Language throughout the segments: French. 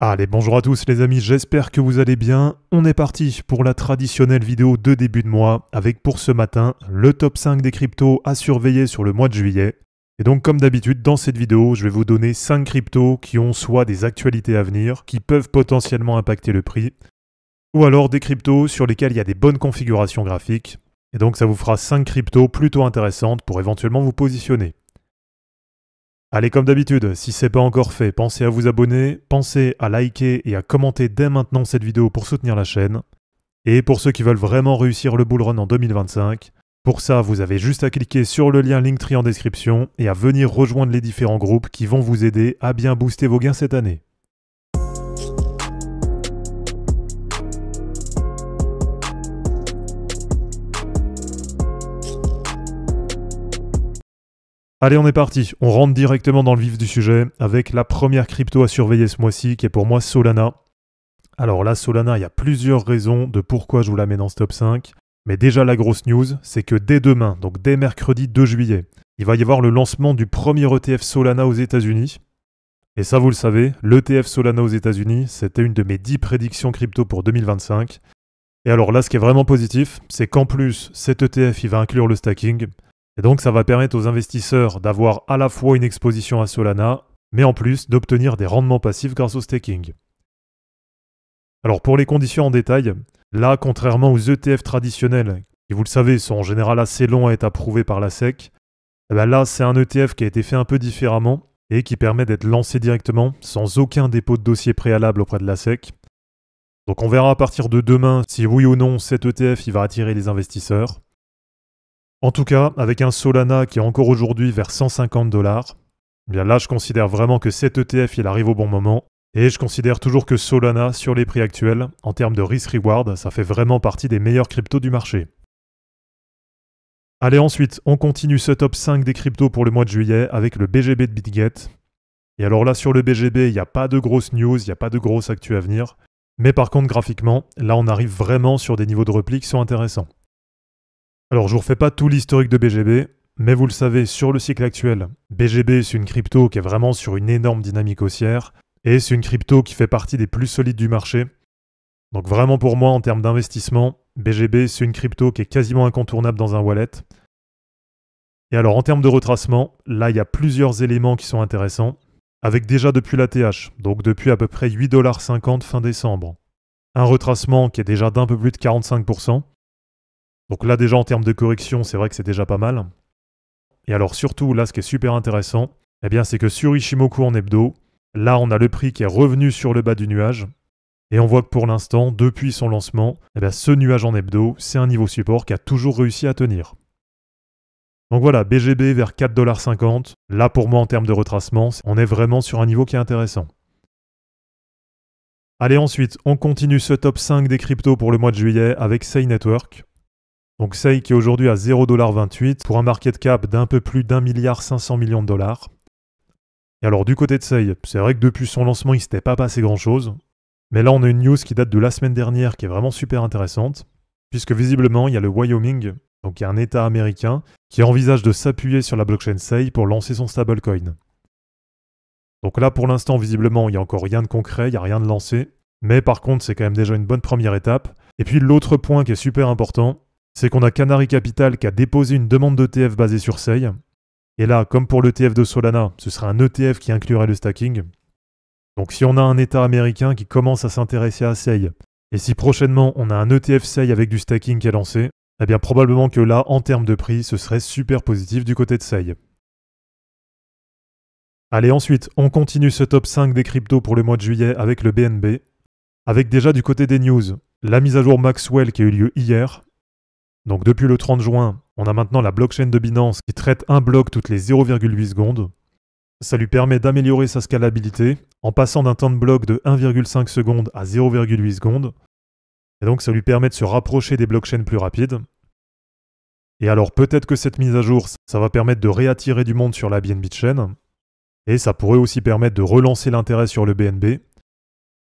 Allez, bonjour à tous les amis, j'espère que vous allez bien. On est parti pour la traditionnelle vidéo de début de mois avec pour ce matin le top 5 des cryptos à surveiller sur le mois de juillet. Et donc comme d'habitude dans cette vidéo, je vais vous donner 5 cryptos qui ont soit des actualités à venir, qui peuvent potentiellement impacter le prix, ou alors des cryptos sur lesquels il y a des bonnes configurations graphiques. Et donc ça vous fera 5 cryptos plutôt intéressantes pour éventuellement vous positionner. Allez, comme d'habitude, si ce n'est pas encore fait, pensez à vous abonner, pensez à liker et à commenter dès maintenant cette vidéo pour soutenir la chaîne. Et pour ceux qui veulent vraiment réussir le bull run en 2025, pour ça, vous avez juste à cliquer sur le lien Linktree en description et à venir rejoindre les différents groupes qui vont vous aider à bien booster vos gains cette année. Allez, on est parti, on rentre directement dans le vif du sujet avec la première crypto à surveiller ce mois-ci qui est pour moi Solana. Alors là, Solana, il y a plusieurs raisons de pourquoi je vous la mets dans ce top 5. Mais déjà, la grosse news, c'est que dès demain, donc dès mercredi 2 juillet, il va y avoir le lancement du premier ETF Solana aux États-Unis. Et ça, vous le savez, l'ETF Solana aux États-Unis, c'était une de mes 10 prédictions crypto pour 2025. Et alors là, ce qui est vraiment positif, c'est qu'en plus, cet ETF, il va inclure le stacking. Et donc ça va permettre aux investisseurs d'avoir à la fois une exposition à Solana, mais en plus d'obtenir des rendements passifs grâce au staking. Alors pour les conditions en détail, là, contrairement aux ETF traditionnels, qui vous le savez sont en général assez longs à être approuvés par la SEC, là c'est un ETF qui a été fait un peu différemment et qui permet d'être lancé directement sans aucun dépôt de dossier préalable auprès de la SEC. Donc on verra à partir de demain si oui ou non cet ETF il va attirer les investisseurs. En tout cas, avec un Solana qui est encore aujourd'hui vers 150 $, bien là je considère vraiment que cet ETF il arrive au bon moment, et je considère toujours que Solana, sur les prix actuels, en termes de risk-reward, ça fait vraiment partie des meilleurs cryptos du marché. Allez, ensuite, on continue ce top 5 des cryptos pour le mois de juillet avec le BGB de BitGet. Et alors là, sur le BGB, il n'y a pas de grosses news, il n'y a pas de grosses actus à venir, mais par contre, graphiquement, là on arrive vraiment sur des niveaux de repli qui sont intéressants. Alors, je ne vous refais pas tout l'historique de BGB, mais vous le savez, sur le cycle actuel, BGB, c'est une crypto qui est vraiment sur une énorme dynamique haussière, et c'est une crypto qui fait partie des plus solides du marché. Donc vraiment pour moi, en termes d'investissement, BGB, c'est une crypto qui est quasiment incontournable dans un wallet. Et alors, en termes de retracement, là, il y a plusieurs éléments qui sont intéressants, avec déjà depuis l'ATH, donc depuis à peu près 8,50 $ fin décembre, un retracement qui est déjà d'un peu plus de 45%. Donc là déjà en termes de correction, c'est vrai que c'est déjà pas mal. Et alors surtout, là ce qui est super intéressant, c'est que sur Ichimoku en hebdo, là on a le prix qui est revenu sur le bas du nuage. Et on voit que pour l'instant, depuis son lancement, ce nuage en hebdo, c'est un niveau support qui a toujours réussi à tenir. Donc voilà, BGB vers 4,50 $. Là pour moi en termes de retracement, on est vraiment sur un niveau qui est intéressant. Allez ensuite, on continue ce top 5 des cryptos pour le mois de juillet avec Sei Network. Donc Sei qui est aujourd'hui à 0,28$ pour un market cap d'un peu plus d'1,5 milliard $. Et alors du côté de Sei, c'est vrai que depuis son lancement, il ne s'était pas passé grand-chose. Mais là, on a une news qui date de la semaine dernière qui est vraiment super intéressante, puisque visiblement, il y a le Wyoming, donc il y a un État américain, qui envisage de s'appuyer sur la blockchain Sei pour lancer son stablecoin. Donc là, pour l'instant, visiblement, il n'y a encore rien de concret, il n'y a rien de lancé. Mais par contre, c'est quand même déjà une bonne première étape. Et puis l'autre point qui est super important, c'est qu'on a Canary Capital qui a déposé une demande d'ETF basée sur Sei. Et là, comme pour l'ETF de Solana, ce serait un ETF qui inclurait le stacking. Donc si on a un État américain qui commence à s'intéresser à Sei, et si prochainement on a un ETF Sei avec du stacking qui est lancé, probablement que là, en termes de prix, ce serait super positif du côté de Sei. Allez, ensuite, on continue ce top 5 des cryptos pour le mois de juillet avec le BNB. Avec déjà du côté des news, la mise à jour Maxwell qui a eu lieu hier. Donc depuis le 30 juin, on a maintenant la blockchain de Binance qui traite un bloc toutes les 0,8 secondes. Ça lui permet d'améliorer sa scalabilité en passant d'un temps de bloc de 1,5 secondes à 0,8 secondes. Et donc ça lui permet de se rapprocher des blockchains plus rapides. Et alors peut-être que cette mise à jour, ça va permettre de réattirer du monde sur la BNB chain. Et ça pourrait aussi permettre de relancer l'intérêt sur le BNB.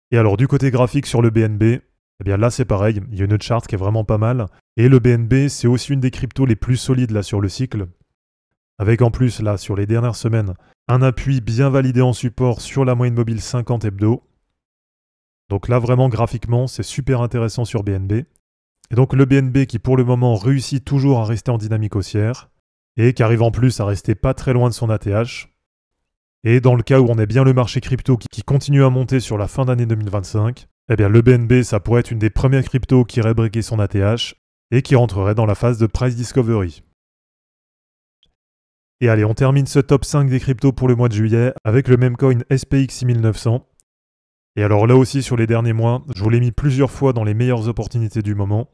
Et alors du côté graphique sur le BNB, là c'est pareil, il y a une charte qui est vraiment pas mal. Et le BNB, c'est aussi une des cryptos les plus solides là sur le cycle. Avec en plus, là, sur les dernières semaines, un appui bien validé en support sur la moyenne mobile 50 hebdo. Donc là vraiment graphiquement c'est super intéressant sur BNB. Et donc le BNB qui pour le moment réussit toujours à rester en dynamique haussière et qui arrive en plus à rester pas très loin de son ATH. Et dans le cas où on est bien le marché crypto qui continue à monter sur la fin d'année 2025, eh bien le BNB ça pourrait être une des premières cryptos qui irait breaker son ATH et qui rentrerait dans la phase de price discovery. Et allez, on termine ce top 5 des cryptos pour le mois de juillet avec le meme coin SPX 6900. Et alors là aussi sur les derniers mois, je vous l'ai mis plusieurs fois dans les meilleures opportunités du moment.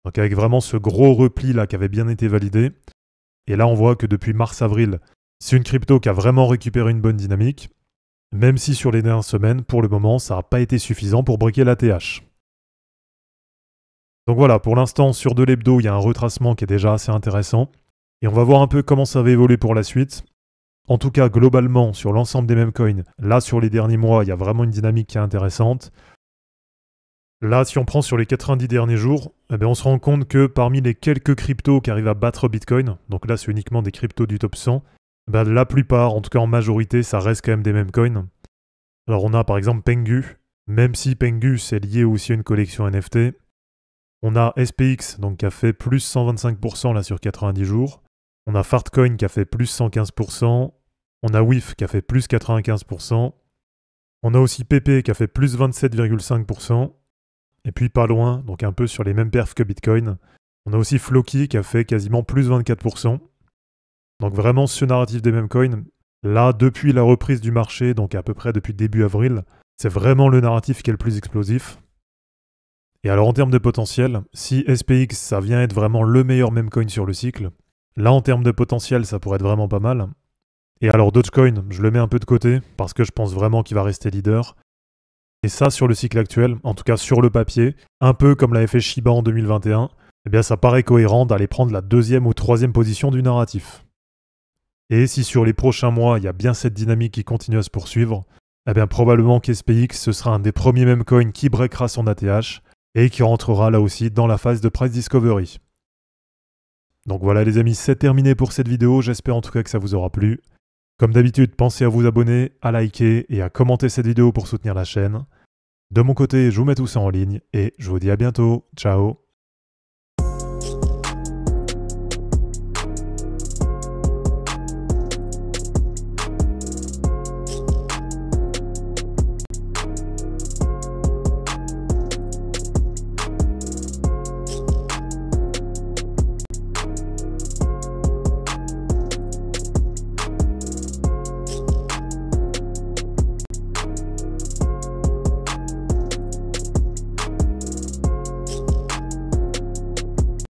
Donc avec vraiment ce gros repli là qui avait bien été validé. Et là on voit que depuis mars-avril, c'est une crypto qui a vraiment récupéré une bonne dynamique. Même si sur les dernières semaines, pour le moment, ça n'a pas été suffisant pour breaker l'ATH. Donc voilà, pour l'instant sur de l'hebdo, il y a un retracement qui est déjà assez intéressant. Et on va voir un peu comment ça va évoluer pour la suite. En tout cas, globalement, sur l'ensemble des meme coins, là, sur les derniers mois, il y a vraiment une dynamique qui est intéressante. Là, si on prend sur les 90 derniers jours, eh bien, on se rend compte que parmi les quelques cryptos qui arrivent à battre Bitcoin, donc là, c'est uniquement des cryptos du top 100, eh bien, la plupart, en tout cas en majorité, ça reste quand même des meme coins. Alors, on a par exemple Pengu, même si Pengu, c'est lié aussi à une collection NFT. On a SPX, donc qui a fait plus 125% là sur 90 jours. On a Fartcoin qui a fait plus 115%. On a WIF qui a fait plus 95%. On a aussi PP qui a fait plus 27,5%. Et puis pas loin, donc un peu sur les mêmes perfs que Bitcoin, on a aussi Floki qui a fait quasiment plus 24%. Donc vraiment ce narratif des meme coins, là depuis la reprise du marché, donc à peu près depuis début avril, c'est vraiment le narratif qui est le plus explosif. Et alors en termes de potentiel, si SPX ça vient être vraiment le meilleur meme coin sur le cycle, là en termes de potentiel ça pourrait être vraiment pas mal. Et alors Dogecoin, je le mets un peu de côté parce que je pense vraiment qu'il va rester leader. Et ça sur le cycle actuel, en tout cas sur le papier, un peu comme l'avait fait Shiba en 2021, eh bien ça paraît cohérent d'aller prendre la deuxième ou troisième position du narratif. Et si sur les prochains mois il y a bien cette dynamique qui continue à se poursuivre, eh bien probablement qu'SPX ce sera un des premiers meme coins qui breakera son ATH et qui rentrera là aussi dans la phase de price discovery. Donc voilà les amis, c'est terminé pour cette vidéo, j'espère en tout cas que ça vous aura plu. Comme d'habitude, pensez à vous abonner, à liker et à commenter cette vidéo pour soutenir la chaîne. De mon côté, je vous mets tout ça en ligne et je vous dis à bientôt. Ciao!